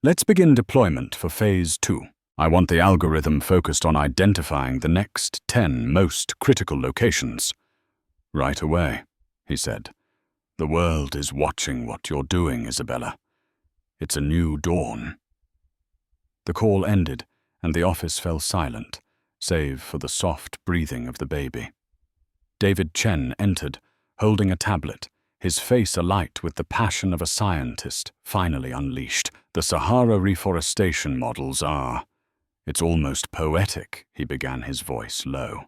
Let's begin deployment for Phase 2. I want the algorithm focused on identifying the next 10 most critical locations. Right away, he said. The world is watching what you're doing, Isabella. It's a new dawn. The call ended, and the office fell silent, save for the soft breathing of the baby. David Chen entered, holding a tablet, his face alight with the passion of a scientist finally unleashed. The Sahara reforestation models are... It's almost poetic, he began, his voice low.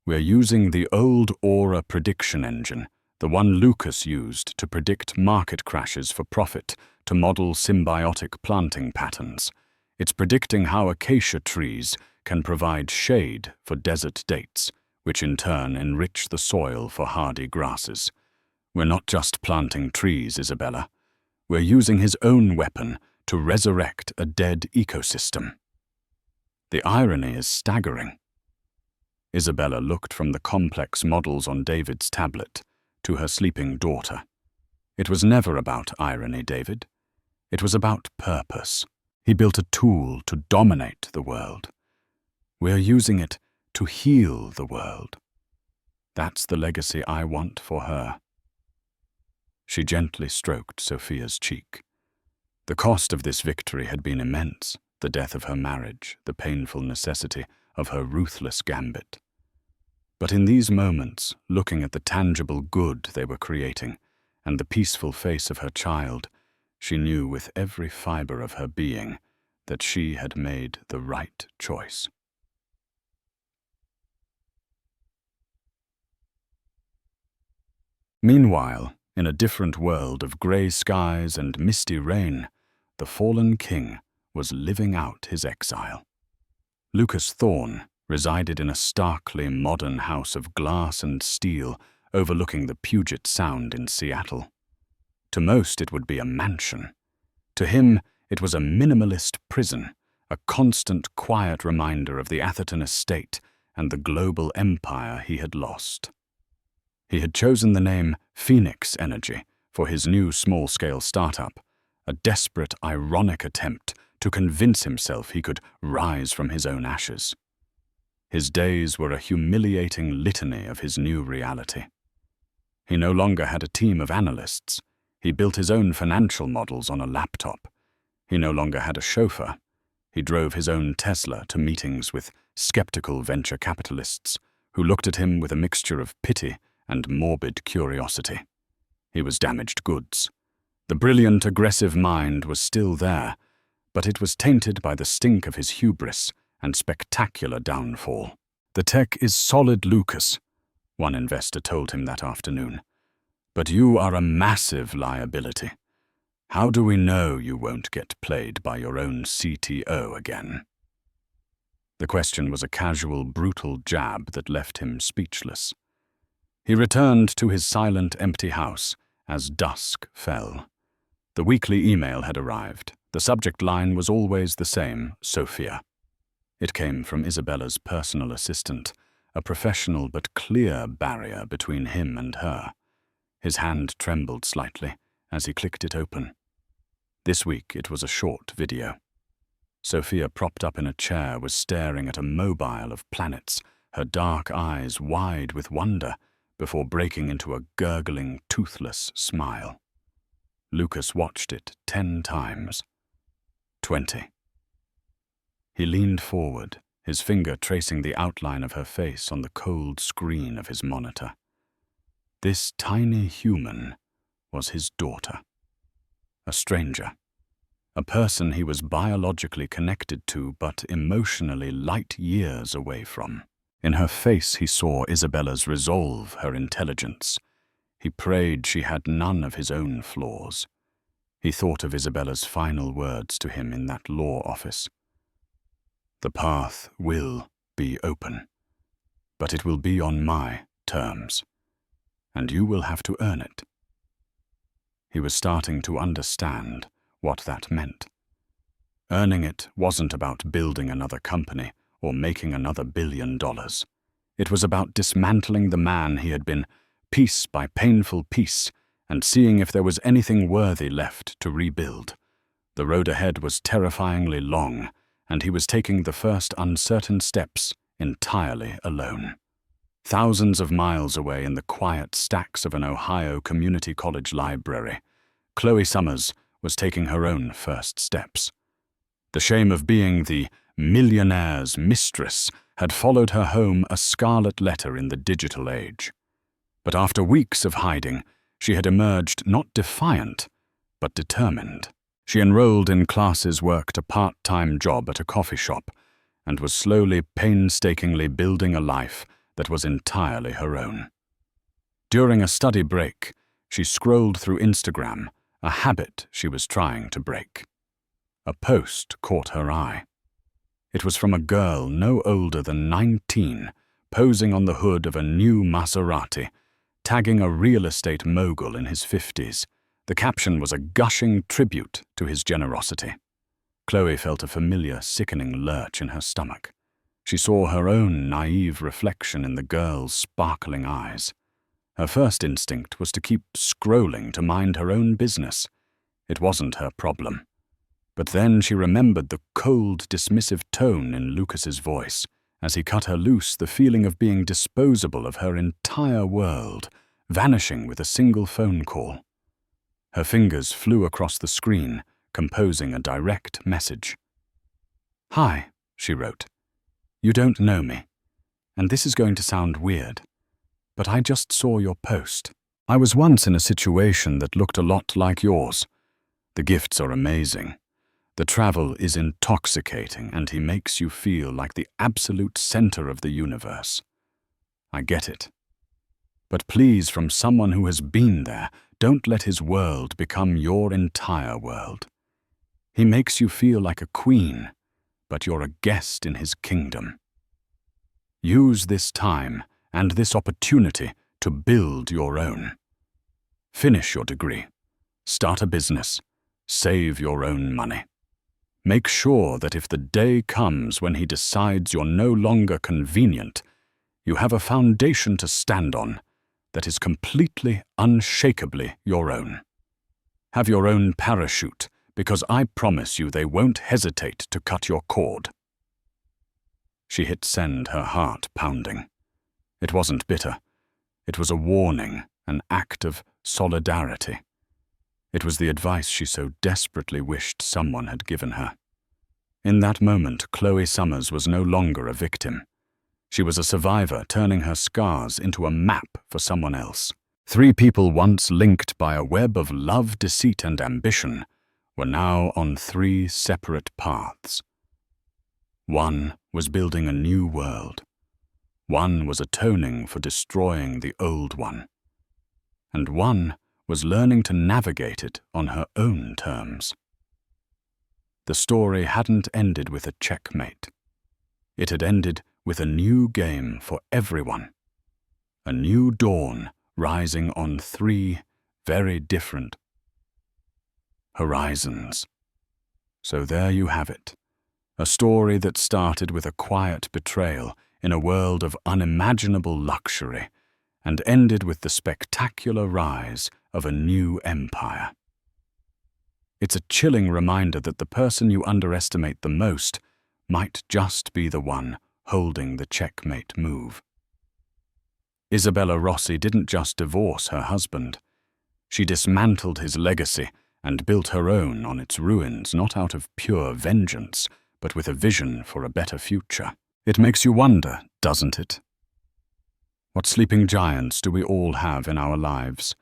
We're using the old Aura prediction engine, the one Lucas used to predict market crashes for profit, to model symbiotic planting patterns. It's predicting how acacia trees can provide shade for desert dates, which in turn enrich the soil for hardy grasses. We're not just planting trees, Isabella. We're using his own weapon to resurrect a dead ecosystem. The irony is staggering. Isabella looked from the complex models on David's tablet to her sleeping daughter. It was never about irony, David. It was about purpose. He built a tool to dominate the world. We're using it to heal the world. That's the legacy I want for her. She gently stroked Sophia's cheek. The cost of this victory had been immense. The death of her marriage, the painful necessity of her ruthless gambit. But in these moments, looking at the tangible good they were creating and the peaceful face of her child, she knew with every fiber of her being that she had made the right choice. Meanwhile, in a different world of grey skies and misty rain, the fallen king was living out his exile. Lucas Thorne resided in a starkly modern house of glass and steel overlooking the Puget Sound in Seattle. To most it would be a mansion. To him it was a minimalist prison, a constant quiet reminder of the Atherton estate and the global empire he had lost. He had chosen the name Phoenix Energy for his new small-scale startup, a desperate, ironic attempt to convince himself he could rise from his own ashes. His days were a humiliating litany of his new reality. He no longer had a team of analysts. He built his own financial models on a laptop. He no longer had a chauffeur. He drove his own Tesla to meetings with skeptical venture capitalists who looked at him with a mixture of pity and morbid curiosity. He was damaged goods. The brilliant, aggressive mind was still there, but it was tainted by the stink of his hubris and spectacular downfall. The tech is solid, Lucas, one investor told him that afternoon. But you are a massive liability. How do we know you won't get played by your own CTO again? The question was a casual, brutal jab that left him speechless. He returned to his silent, empty house as dusk fell. The weekly email had arrived. The subject line was always the same, Sophia. It came from Isabella's personal assistant, a professional but clear barrier between him and her. His hand trembled slightly as he clicked it open. This week it was a short video. Sophia, propped up in a chair, was staring at a mobile of planets, her dark eyes wide with wonder, before breaking into a gurgling, toothless smile. Lucas watched it 10 times. 20. He leaned forward, his finger tracing the outline of her face on the cold screen of his monitor. This tiny human was his daughter. A stranger. A person he was biologically connected to but emotionally light years away from. In her face he saw Isabella's resolve, her intelligence. He prayed she had none of his own flaws. He thought of Isabella's final words to him in that law office. The path will be open, but it will be on my terms, and you will have to earn it. He was starting to understand what that meant. Earning it wasn't about building another company or making another $1 billion. It was about dismantling the man he had been, piece by painful piece, and seeing if there was anything worthy left to rebuild. The road ahead was terrifyingly long, and he was taking the first uncertain steps entirely alone. Thousands of miles away in the quiet stacks of an Ohio community college library, Chloe Summers was taking her own first steps. The shame of being the millionaire's mistress had followed her home a scarlet letter in the digital age. But after weeks of hiding, she had emerged not defiant, but determined. She enrolled in classes, worked a part-time job at a coffee shop, and was slowly, painstakingly building a life that was entirely her own. During a study break, she scrolled through Instagram, a habit she was trying to break. A post caught her eye. It was from a girl no older than 19, posing on the hood of a new Maserati, tagging a real estate mogul in his 50s. The caption was a gushing tribute to his generosity. Chloe felt a familiar, sickening lurch in her stomach. She saw her own naive reflection in the girl's sparkling eyes. Her first instinct was to keep scrolling to mind her own business. It wasn't her problem. But then she remembered the cold, dismissive tone in Lucas's voice. As he cut her loose, the feeling of being disposable of her entire world, vanishing with a single phone call. Her fingers flew across the screen, composing a direct message. "Hi," she wrote. "You don't know me, and this is going to sound weird, but I just saw your post. I was once in a situation that looked a lot like yours. The gifts are amazing. The travel is intoxicating, and he makes you feel like the absolute center of the universe. I get it. But please, from someone who has been there, don't let his world become your entire world. He makes you feel like a queen, but you're a guest in his kingdom. Use this time and this opportunity to build your own. Finish your degree. Start a business. Save your own money. Make sure that if the day comes when he decides you're no longer convenient, you have a foundation to stand on that is completely, unshakably your own. Have your own parachute, because I promise you they won't hesitate to cut your cord." She hit send, her heart pounding. It wasn't bitter. It was a warning, an act of solidarity. It was the advice she so desperately wished someone had given her. In that moment, Chloe Summers was no longer a victim. She was a survivor turning her scars into a map for someone else. 3 people once linked by a web of love, deceit, and ambition were now on 3 separate paths. One was building a new world. One was atoning for destroying the old one. And one was learning to navigate it on her own terms. The story hadn't ended with a checkmate. It had ended with a new game for everyone. A new dawn rising on 3 very different horizons. So there you have it. A story that started with a quiet betrayal in a world of unimaginable luxury and ended with the spectacular rise of a new empire. It's a chilling reminder that the person you underestimate the most might just be the one holding the checkmate move. Isabella Rossi didn't just divorce her husband. She dismantled his legacy and built her own on its ruins, not out of pure vengeance, but with a vision for a better future. It makes you wonder, doesn't it? What sleeping giants do we all have in our lives,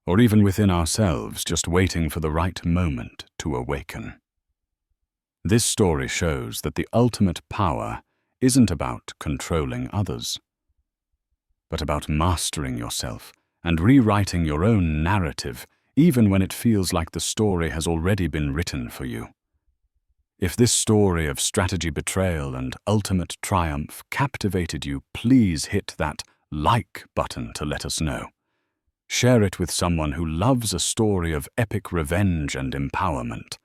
or even within ourselves, just waiting for the right moment to awaken? This story shows that the ultimate power isn't about controlling others, but about mastering yourself and rewriting your own narrative, even when it feels like the story has already been written for you. If this story of strategy, betrayal, and ultimate triumph captivated you, please hit that like button to let us know. Share it with someone who loves a story of epic revenge and empowerment.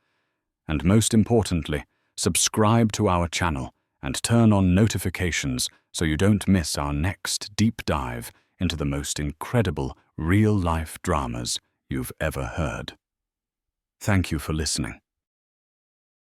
And most importantly, subscribe to our channel and turn on notifications so you don't miss our next deep dive into the most incredible real-life dramas you've ever heard. Thank you for listening.